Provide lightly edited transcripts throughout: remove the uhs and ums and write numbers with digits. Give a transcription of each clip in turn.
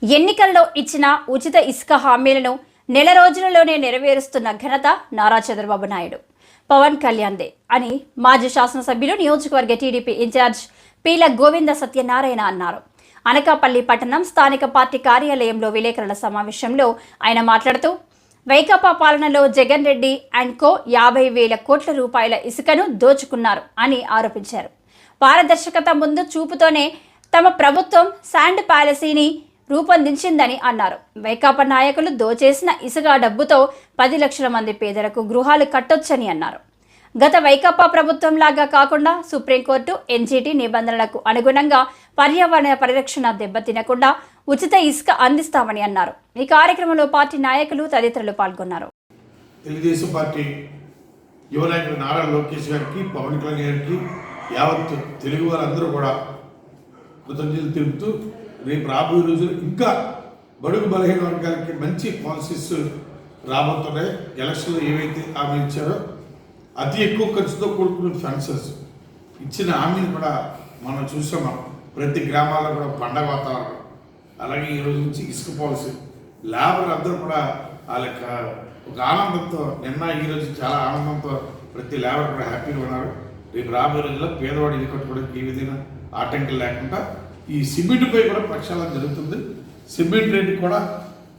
ఎన్నికల్లో ఇచ్చిన ఉచిత ఇసుక హామీలను నెల రోజులలోనే నెరవేరుస్తున్న ఘనత నారా చంద్రబాబు నాయుడు, పవన్ కళ్యాణ్దే అని మాజీ శాసనసభ్యులు నియోజకవర్గ టీడీపీ ఇన్ఛార్జ్ పీల గోవింద సత్యనారాయణ అన్నారు. అనకాపల్లి పట్టణం స్థానిక పార్టీ కార్యాలయంలో విలేకరుల సమావేశంలో ఆయన మాట్లాడుతూ, వైకాపా పాలనలో జగన్ రెడ్డి అండ్ కో 50,000 కోట్ల రూపాయల ఇసుకను దోచుకున్నారు అని ఆరోపించారు. పారదర్శకత ముందు చూపుతోనే తమ ప్రభుత్వం శాండ్ పాలసీని రూపొందించిందని అన్నారు. వైకాపా నాయకులు దోచేసిన ఇసుక డబ్బుతో 10 లక్షల మంది పేదలకు గృహాలు కట్టొచ్చని అన్నారు. గత వైకాపా ప్రభుత్వం లాగా కాకుండా సుప్రీంకోర్టు ఎన్జీటీ నిబంధనలకు అనుగుణంగా పర్యావరణ పరిరక్షణ దెబ్బతినకుండా ఉచిత ఇసుక అందిస్తామని అన్నారు. ఈ కార్యక్రమంలో పార్టీ నాయకులు తదితరులు పాల్గొన్నారు. తెలుగుదేశం పార్టీ యువ నాయకులు నారా లోకేష్ గారికి, పవన్ కళ్యాణ్ గారికి, యావత్ తెలుగు వారందరూ కూడా కృతజ్ఞతలు తెలుపుతూ రేపు రాబోయే రోజులు ఇంకా బడుగు బలహీన వర్గాలకి మంచి పాలసీస్ రాబోతున్నాయి. ఎలక్షన్లో ఏవైతే హామీ ఇచ్చారో అతి ఎక్కువ ఖర్చుతో కూడుకున్న ఫెన్సెస్ ఇచ్చిన హామీని కూడా మనం చూసాం. ప్రతి గ్రామాల్లో కూడా పండగ వాతావరణం. అలాగే ఈ రోజు నుంచి ఇసుక పాలసీ లేబర్ అందరూ కూడా వాళ్ళ ఒక ఆనందంతో ఈ రోజు చాలా ఆనందంతో ప్రతి లేబర్ కూడా హ్యాపీగా ఉన్నారు. రేపు రాబోయే రోజుల్లో పేదవాడు ఇల్లు కట్టుకోవడానికి ఏ విధంగా ఆటంకం లేకుండా ఈ సిమెంట్పై కూడా ప్రక్షాళన జరుగుతుంది. సిమెంట్ రేటు కూడా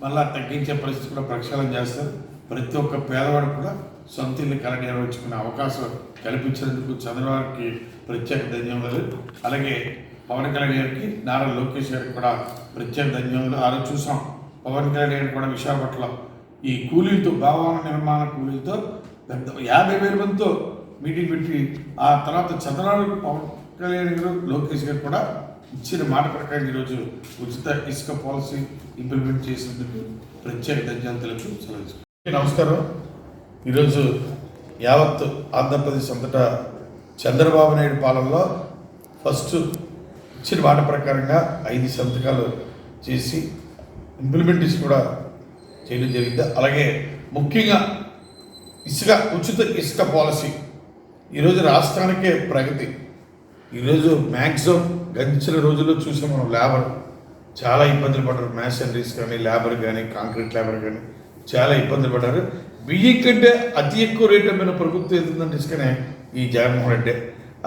మళ్ళీ తగ్గించే పరిస్థితి కూడా ప్రక్షాళన చేస్తారు. ప్రతి ఒక్క పేదవాడు కూడా సొంత ఇల్లు కళ నిర్వహించుకునే అవకాశం కల్పించినందుకు చంద్రబాబుకి ప్రత్యేక ధన్యవాదాలు. అలాగే పవన్ కళ్యాణ్ గారికి, నారా లోకేష్ గారికి కూడా ప్రత్యేక ధన్యవాదాలు. ఆ రోజు చూసాం పవన్ కళ్యాణ్ గారికి కూడా విశాఖపట్నంలో ఈ కూలీలతో, భవన నిర్మాణ కూలీలతో 50,000 మందితో మీటింగ్ పెట్టి ఆ తర్వాత చంద్రబాబు, పవన్ కళ్యాణ్ గారు, లోకేష్ గారు కూడా ఇచ్చిన మాట ప్రకారం ఈరోజు ఉచిత ఇసుక పాలసీ ఇంప్లిమెంట్ చేసినందుకు ప్రత్యేక ధన్యవాదాలు తెలుపుతూ సెలవు. నమస్కారం. ఈరోజు యావత్ ఆంధ్రప్రదేశ్ అంతటా చంద్రబాబు నాయుడు పాలనలో ఫస్ట్ ఇచ్చిన మాట ప్రకారంగా 5 సంతకాలు చేసి ఇంప్లిమెంటేషన్ కూడా చేయడం జరిగింది. అలాగే ముఖ్యంగా ఉచిత ఇసుక పాలసీ ఈరోజు రాష్ట్రానికే ప్రగతి. ఈరోజు మ్యాక్సిమం గడిచిన రోజుల్లో చూసాం మనం, లేబర్ చాలా ఇబ్బందులు పడ్డారు. మ్యాషనరీస్ కానీ, లేబర్ కానీ, కాంక్రీట్ లేబర్ కానీ చాలా ఇబ్బందులు పడ్డారు. బియ్యం కంటే అతి ఎక్కువ రేటు మీద ప్రభుత్వం ఏతుందంటే ఇసుకనే ఈ జగన్మోహన్ రెడ్డి.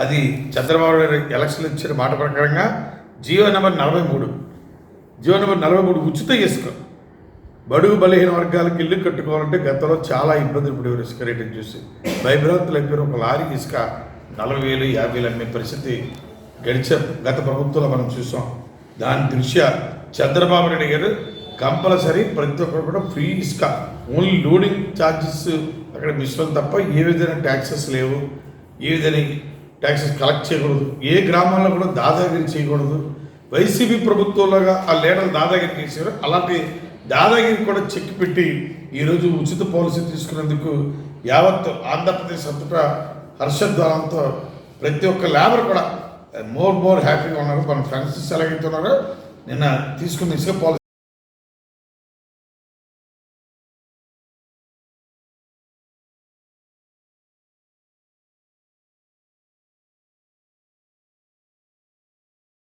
అది చంద్రబాబు నాయుడు ఎలక్షన్లు ఇచ్చిన మాట ప్రకారంగా జీవో నెంబర్ 43 ఉచిత ఇసుక బడుగు బలహీన వర్గాలకు ఇల్లు కట్టుకోవాలంటే గతంలో చాలా ఇబ్బందులు పడేవారు. ఇసుక రేటుని చూసి భయభ్రాంతులు అయిపోయారు. ఒక లారీ ఇసుక 40,000, 50,000 అమ్మే పరిస్థితి గత ప్రభుత్వంలో మనం చూసాం. దాని దృష్ట్యా చంద్రబాబు నాయుడు గారు కంపల్సరీ ప్రతి ఒక్కరు కూడా ఫ్రీ ఇసుక, ఓన్లీ లోడింగ్ ఛార్జెస్ అక్కడ మిశ్రం తప్ప ఏ విధమైన ట్యాక్సెస్ లేవు, ఏ విధంగా ట్యాక్సెస్ కలెక్ట్ చేయకూడదు, ఏ గ్రామాల్లో కూడా దాదాగిరి చేయకూడదు. వైసీపీ ప్రభుత్వంలోగా ఆ లీడర్లు దాదాగిరి చేశారు. అలాంటి దాదాగిరి కూడా చెక్ పెట్టి ఈరోజు ఉచిత పాలసీ తీసుకున్నందుకు యావత్ ఆంధ్రప్రదేశ్ అంతటా హర్షధ్వానంతో ప్రతి ఒక్క లేబర్ కూడా మోర్ హ్యాపీగా ఉన్నారు. మన ఫ్రెండ్స్ ఎలాగైతే ఉన్నారో నిన్న తీసుకున్న ఇసుక పాలసీ